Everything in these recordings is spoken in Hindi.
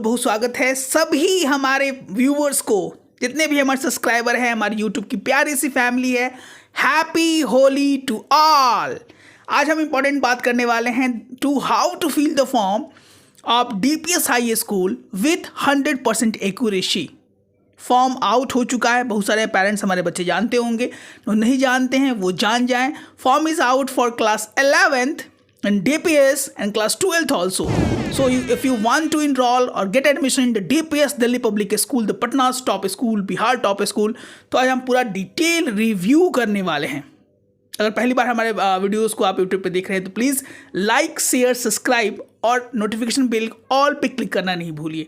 बहुत स्वागत है सभी हमारे व्यूवर्स को, जितने भी हमारे सब्सक्राइबर हैं, हमारी यूट्यूब की प्यारी सी फैमिली है। Happy Holi to all. आज हम इम्पोर्टेंट बात करने वाले हैं to how to fill the form of DPS high school with 100% accuracy. Form out हो चुका है। बहुत सारे पेरेंट्स हमारे बच्चे जानते होंगे, जो नहीं जानते हैं वो जान जाएं। Form is out for class 11th and DPS and class 12th also. So if you want to enroll or get admission in the DPS Delhi Public School, the Patna's top school, Bihar top school, तो आज हम पूरा डिटेल रिव्यू करने वाले हैं। अगर पहली बार हमारे वीडियोस को आप यूट्यूब पे देख रहे हैं तो प्लीज़ लाइक, शेयर, सब्सक्राइब और नोटिफिकेशन बेल ऑल पे क्लिक करना नहीं भूलिए।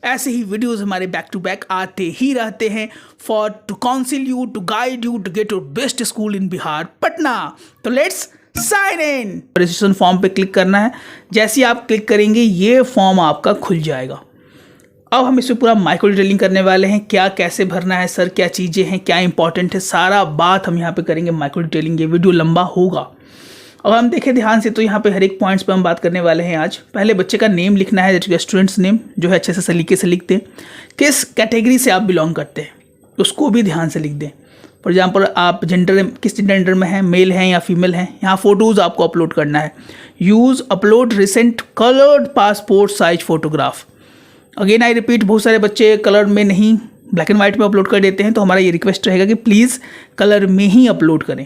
ऐसे ही वीडियोस हमारे बैक टू बैक आते ही रहते हैं for to counsel you, to guide you to get your best school in Bihar Patna. तो let's sign in. Registration form पे क्लिक करना है। जैसे ही आप क्लिक करेंगे ये फॉर्म आपका खुल जाएगा। अब हम इसमें पूरा माइक्रो डिटेलिंग करने वाले हैं, क्या कैसे भरना है सर, क्या चीज़ें हैं, क्या इंपॉर्टेंट है, सारा बात हम यहाँ पे करेंगे माइक्रो डिटेलिंग। ये वीडियो लंबा होगा। अब हम देखें ध्यान से तो यहाँ पे हर एक पॉइंट्स पे हम बात करने वाले हैं आज। पहले बच्चे का नेम लिखना है, स्टूडेंट्स नेम जो है अच्छे से सलीके से लिख दें। किस कैटेगरी से आप बिलोंग करते हैं उसको भी ध्यान से लिख दें। फॉर एग्जाम्पल आप जेंडर किस जेंडर में हैं, मेल हैं या फीमेल हैं। यहाँ फ़ोटोज़ आपको अपलोड करना है। Use upload recent coloured passport size photograph. Again I repeat, बहुत सारे बच्चे कलर में नहीं ब्लैक एंड वाइट में अपलोड कर देते हैं, तो हमारा ये रिक्वेस्ट रहेगा कि प्लीज़ कलर में ही अपलोड करें।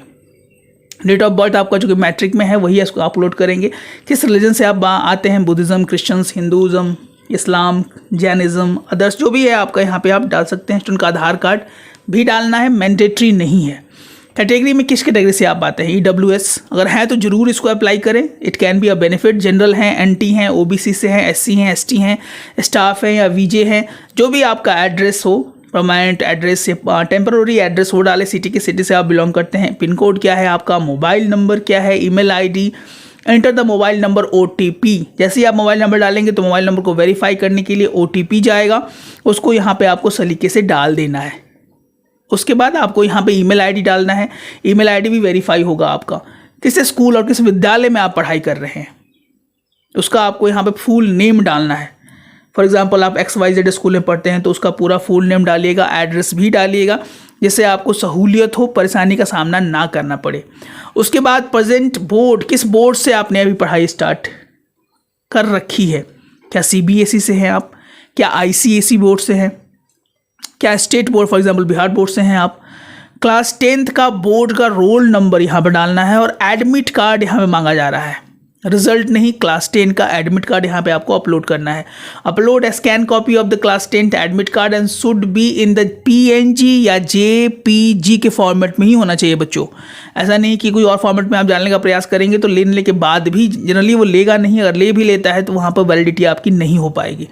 डेट ऑफ बर्थ आपका जो कि मैट्रिक में है वही इसको अपलोड करेंगे। किस रिलीजन से आप आते हैं, बुद्धिज़्म, क्रिश्चियंस, हिंदुज़म, इस्लाम, जैनिज़्म, अदर्स जो भी है आपका यहाँ पे आप डाल सकते हैं। उनका आधार कार्ड भी डालना है, मैंडेटरी नहीं है। कैटेगरी में किस कैटेगरी से आप आते हैं, EWS अगर है तो ज़रूर इसको अप्लाई करें। It can be a benefit. General हैं, NT हैं, OBC से हैं, SC हैं, ST हैं, स्टाफ हैं या VJ हैं। जो भी आपका एड्रेस हो, परमानेंट एड्रेस या टेम्पररी एड्रेस वो डालें। सिटी की सिटी से आप बिलोंग करते हैं। पिन कोड क्या है आपका, मोबाइल नंबर क्या है, email ID, enter the mobile number OTP। जैसे ही आप मोबाइल नंबर डालेंगे तो मोबाइल नंबर को वेरीफाई करने के लिए OTP जाएगा, उसको यहाँ पे आपको सलीके से डाल देना है। उसके बाद आपको यहाँ पे ईमेल ID डालना है। ईमेल ID भी वेरीफाई होगा आपका। किस स्कूल और किस विद्यालय में आप पढ़ाई कर रहे हैं उसका आपको यहाँ पे फुल नेम डालना है। फॉर एग्जांपल आप XYZ स्कूल में पढ़ते हैं तो उसका पूरा फुल नेम डालिएगा, एड्रेस भी डालिएगा, जिससे आपको सहूलियत हो, परेशानी का सामना ना करना पड़े। उसके बाद प्रेजेंट बोर्ड, किस बोर्ड से आपने अभी पढ़ाई स्टार्ट कर रखी है। क्या CBSE से हैं आप, क्या ICSE बोर्ड से हैं, क्या state board for example Bihar board से हैं आप। क्लास 10th का बोर्ड का रोल नंबर यहाँ पर डालना है और एडमिट कार्ड यहाँ पे मांगा जा रहा है। रिजल्ट नहीं, क्लास 10 का एडमिट कार्ड यहाँ पे आपको अपलोड करना है। Upload A scan copy of the class 10th admit card and should be in the PNG या JPG के फॉर्मेट में ही होना चाहिए बच्चों। ऐसा नहीं कि कोई और फॉर्मेट में आप डालने का प्रयास करेंगे तो लेने के बाद भी जनरली वो लेगा नहीं। अगर ले भी लेता है तो वहाँ पर वैलिडिटी आपकी नहीं हो पाएगी।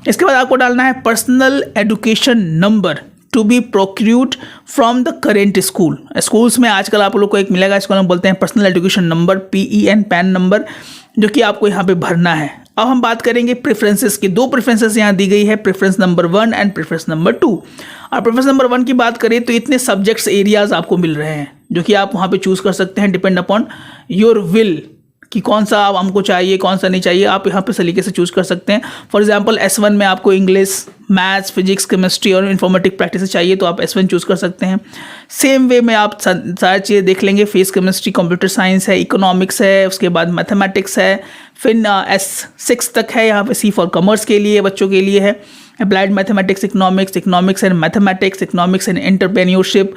इसके बाद आपको डालना है personal education number to be procured from the current school. Schools में आजकल आप लोग को एक मिलेगा, इसको हम बोलते हैं personal education number, PEN, pan number, जो कि आपको यहाँ पे भरना है। अब हम बात करेंगे प्रेफरेंसेस की। 2 प्रेफरेंसेस यहाँ दी गई है, preference number 1 and preference number 2। और प्रेफरेंस नंबर 1 की बात करें तो इतने सब्जेक्ट्स एरियाज आपको मिल रहे हैं जो कि आप वहाँ पे चूज़ कर सकते हैं डिपेंड अपॉन योर विल कि कौन सा आप हमको चाहिए, कौन सा नहीं चाहिए। आप यहाँ पे सलीके से चूज़ कर सकते हैं। फॉर एग्जांपल S1 में आपको इंग्लिश, मैथ्स, फिजिक्स, केमिस्ट्री और इन्फॉर्मेटिक प्रैक्टिस चाहिए तो आप S1 चूज़ कर सकते हैं। सेम वे में आप सारी चीज़ें देख लेंगे। फिजिक्स, केमिस्ट्री, कंप्यूटर साइंस है, इकोनॉमिक्स है, उसके बाद मैथमेटिक्स है, फिर S6 तक है। यहाँ पे C फॉर कॉमर्स के लिए, बच्चों के लिए है। Applied mathematics, economics, economics and mathematics, economics and entrepreneurship,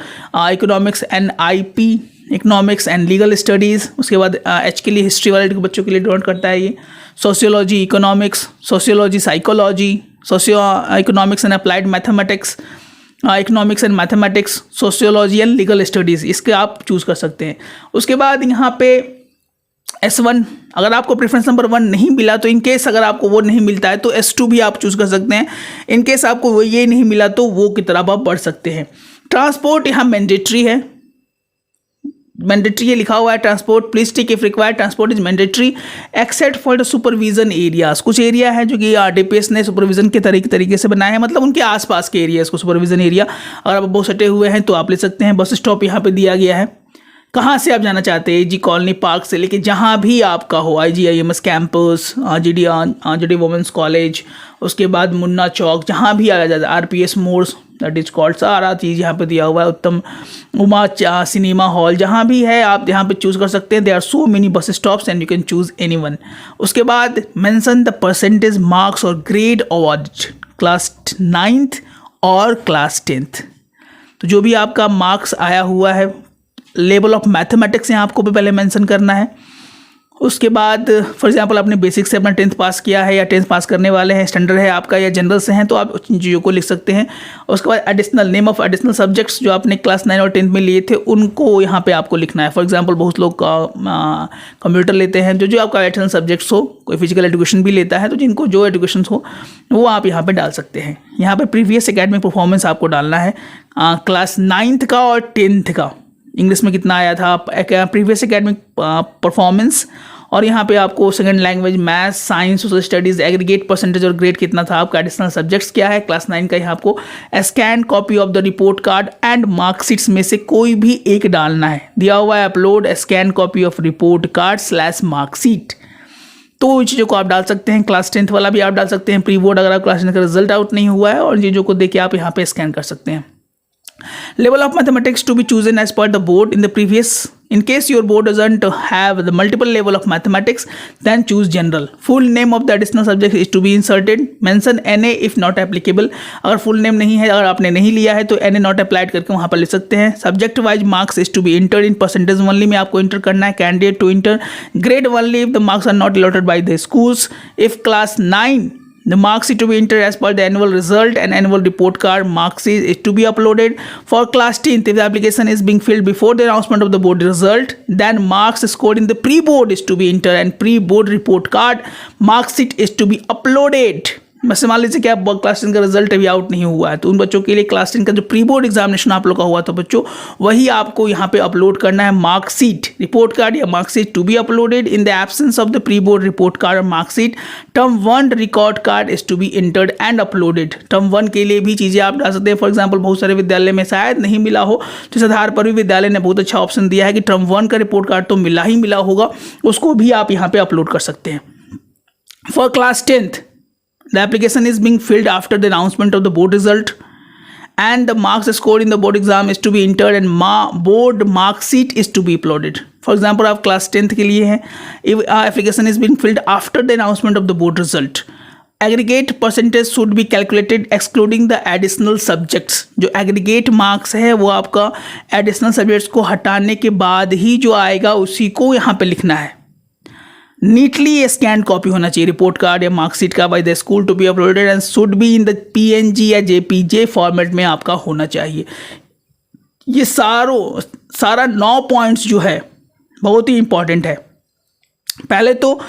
economics and IP, economics and legal studies. उसके बाद H के लिए हिस्ट्री वाले बच्चों के लिए डिपेंड करता है ये। Sociology, economics, sociology, psychology, economics and applied mathematics, economics and mathematics, sociology and legal studies, इसके आप चूज़ कर सकते हैं। उसके बाद यहाँ पे S1 अगर आपको प्रेफरेंस नंबर 1 नहीं मिला तो इन केस अगर आपको वो नहीं मिलता है तो S2 भी आप चूज़ कर सकते हैं। इन केस आपको वो ये नहीं मिला तो वो की तरफ आप बढ़ सकते हैं। ट्रांसपोर्ट यहाँ मैंडेटरी है, मैंडेटरी लिखा हुआ है। Transport please take if required, transport is mandatory except for the supervision areas. कुछ एरिया है जो कि DPS ने सुपरविजन के तरीके से बनाया है, मतलब उनके आसपास के एरिया, इसको सुपरविजन एरिया। अगर आप बहुत सटे हुए हैं तो आप ले सकते हैं। बस स्टॉप यहाँ पे दिया गया है। कहाँ से आप जाना चाहते हैं, जी कॉलोनी पार्क से लेके जहाँ भी आपका हो, IGIMS campus, GD women's college, उसके बाद मुन्ना चौक, जहाँ भी आया जाता है, RPS modes that is called, सारा चीज़ यहाँ पे दिया हुआ है, उत्तम उमा सिनेमा हॉल, जहाँ भी है आप यहाँ पे चूज़ कर सकते हैं। There are so many bus stops and you can choose any one. उसके बाद मेंशन द परसेंटेज मार्क्स और ग्रेड अवार्ड क्लास 9th और क्लास 10th। तो जो भी आपका मार्क्स आया हुआ है, लेवल ऑफ मैथमेटिक्स यहाँ आपको पहले मेंशन करना है। उसके बाद फॉर एग्जांपल आपने बेसिक से अपना 10th पास किया है या 10th पास करने वाले हैं, स्टैंडर्ड है आपका या जनरल से हैं, तो आप उन चीज़ों को लिख सकते हैं। उसके बाद additional name of additional subjects जो आपने क्लास 9 और 10th में लिए थे उनको यहाँ पे आपको लिखना है। फॉर एग्जांपल बहुत लोग कंप्यूटर लेते हैं, जो आपका एडिशनल सब्जेक्ट्स हो, कोई फिजिकल एजुकेशन भी लेता है, तो जिनको जो एजुकेशन हो वो आप यहाँ पर डाल सकते हैं। यहाँ पर प्रीवियस एकेडमिक परफॉर्मेंस आपको डालना है, क्लास 9th का और 10th का इंग्लिश में कितना आया था, प्रीवियस एकेडमिक परफॉर्मेंस, और यहाँ पे आपको second language, maths, science, social studies, aggregate percentage और ग्रेड कितना था आपका, एडिशनल सब्जेक्ट्स क्या है, क्लास 9 का यहाँ आपको scan copy of the report card and marksheets में से कोई भी एक डालना है। दिया हुआ है upload scan copy of report card / marksheet. तो इन चीज़ों को आप डाल सकते हैं। क्लास 10th वाला भी आप डाल सकते हैं, प्री बोर्ड अगर आप क्लास 10 का रिजल्ट आउट नहीं हुआ है, और चीज़ों को देख आप यहाँ पे स्कैन कर सकते हैं। Level of mathematics to be chosen as per the board in the previous. In case your board doesn't have the multiple level of mathematics, then choose general. Full name of the additional subject is to be inserted. Mention NA if not applicable. अगर full name नहीं है, अगर आपने नहीं लिया है तो NA not applied करके वहाँ पर लिख सकते हैं। Subject wise marks is to be entered in percentage only में आपको enter करना है, candidate to enter. Grade only if the marks are not allotted by the schools. If class 9, the marks is to be entered as per the annual result and annual report card. Marks is to be uploaded. For class 10th, if the application is being filled before the announcement of the board result, then marks scored in the pre-board is to be entered and pre-board report card mark sheet is to be uploaded. वैसे मान लीजिए कि आप क्लास 10 का रिजल्ट अभी आउट नहीं हुआ है, तो उन बच्चों के लिए क्लास 10 का जो प्री बोर्ड एग्जामिनेशन आप लोग का हुआ था बच्चों, वही आपको यहाँ पे अपलोड करना है। मार्कशीट, रिपोर्ट कार्ड या marksheet to be uploaded in the absence of the pre board report card और marksheet. Term 1 record card is to be entered and uploaded. Term 1 के लिए भी चीज़ें आप डाल सकते हैं। फॉर एग्जाम्पल बहुत सारे विद्यालय में शायद नहीं मिला हो, तो इस आधार पर भी विद्यालय ने बहुत अच्छा ऑप्शन दिया है कि टर्म 1 का रिपोर्ट कार्ड तो मिला ही मिला होगा, उसको भी आप यहाँ पे अपलोड कर सकते हैं। For class 10th, the application is being filled after the announcement of the board result and the marks scored in the board exam is to be entered and board mark sheet is to be uploaded. For example, आप class 10th के लिए हैं, if application is being filled after the announcement of the board result, aggregate percentage should be calculated excluding the additional subjects. जो aggregate marks है वो आपका additional subjects को हटाने के बाद ही जो आएगा उसी को यहाँ पे लिखना है। नीटली स्कैन कॉपी होना चाहिए रिपोर्ट कार्ड या मार्कशीट का by the school to be uploaded and should be in the PNG या JPJ फॉर्मेट में आपका होना चाहिए। ये सारा 9 पॉइंट्स जो है बहुत ही इंपॉर्टेंट है। पहले तो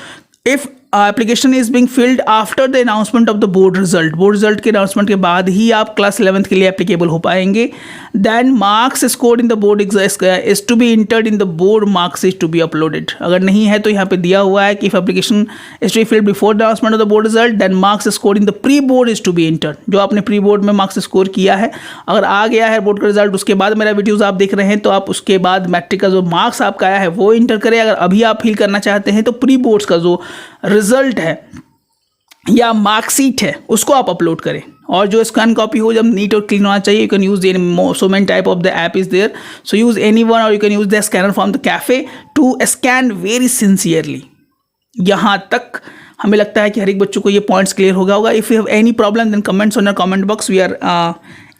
if application is being field after the announcement of the board result के अनाउंसमेंट के बाद ही आप क्लास 11th के लिए एप्लीकेबल हो पाएंगे। Then marks scored in the board is to be entered in the board marks is to be uploaded. अगर नहीं है तो यहाँ पे दिया हुआ है कि if application is to be filled before the announcement of the board result then marks scored in the pre board is to be entered. जो आपने प्री बोर्ड में मार्क्स स्कोर किया है, अगर आ गया है बोर्ड का रिजल्ट, उसके बाद मेरा वीडियोज़ आप देख रहे हैं, तो आप उसके बाद मैट्रिक का जो मार्क्स आपका आया है वो इंटर करें। अगर अभी आप फिल करना चाहते हैं तो प्री बोर्ड्स का जो रिजल्ट है या मार्कशीट है उसको आप अपलोड करें। और जो स्कैन कॉपी हो जब नीट और क्लीन होना चाहिए, you can use so many type of the app is there, so use any one or you can use the scanner from the cafe to scan very sincerely। यहाँ तक हमें लगता है कि हर एक बच्चों को ये पॉइंट्स क्लियर होगा। If you have any problem then comments on the comment box, we are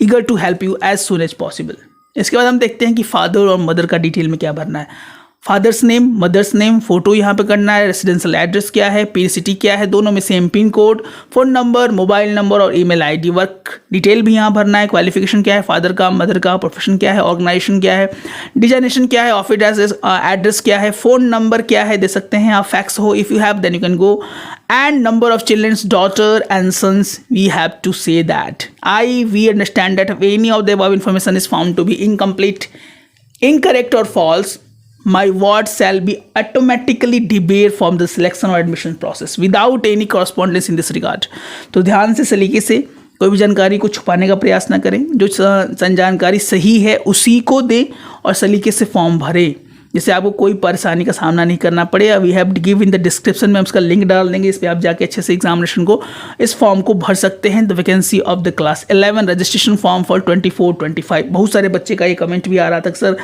eager to help you as soon as possible. इसके बाद हम देखते हैं कि फादर और मदर का डिटेल में क्या भरना है। Father's name, mother's name, photo यहाँ पे करना है, रेसिडेंशियल एड्रेस क्या है, पिन सिटी क्या है, दोनों में same pin code, phone number, mobile number और ईमेल आईडी। वर्क डिटेल भी यहाँ भरना है, क्वालिफिकेशन क्या है फादर का, मदर का, प्रोफेशन क्या है, ऑर्गेनाइजेशन क्या है, डिजाइनेशन क्या है, ऑफिस एड्रेस क्या है, फ़ोन नंबर क्या है दे सकते हैं आप, फैक्स हो if you have then you can go, and number of children's daughter and sons we have to say that we understand that if any of the above information is found to be incomplete, incorrect or false, my ward shall be automatically debarred from the selection or admission process without any correspondence in this regard। तो ध्यान से सलीके से कोई भी जानकारी को छुपाने का प्रयास ना करें, जो जानकारी सही है उसी को दें और सलीके से फॉर्म भरें। जिससे आपको कोई परेशानी का सामना नहीं करना पड़े। We have give in the description में उसका लिंक डाल देंगे, इस पर आप जाके अच्छे से एग्जामिनेशन को इस फॉर्म को भर सकते हैं। The vacancy of the class 11 registration form for 24-25। बहुत सारे बच्चे का ये कमेंट भी आ रहा था सर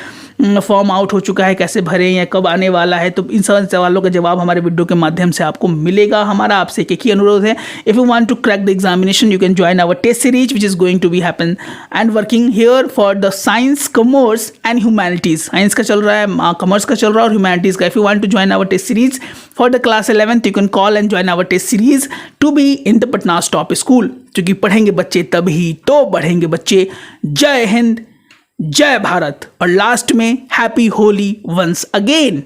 फॉर्म आउट हो चुका है, कैसे भरें या कब आने वाला है। तो इन सब सवालों का जवाब हमारे वीडियो के माध्यम से आपको मिलेगा। हमारा आपसे एक ही अनुरोध है, if you want to crack the examination you can join our test series which is going to be happen and working here for the science, commerce and humanities. Science का चल रहा है, कॉमर्स का चल रहा है और ह्यूमैनिटीज का। If you want to join our test series for the class 11th you can call and join our test series to be in the Patna's top school. क्योंकि पढ़ेंगे बच्चे तभी तो बढ़ेंगे बच्चे। जय हिंद, जय भारत और लास्ट में हैप्पी होली वंस अगेन।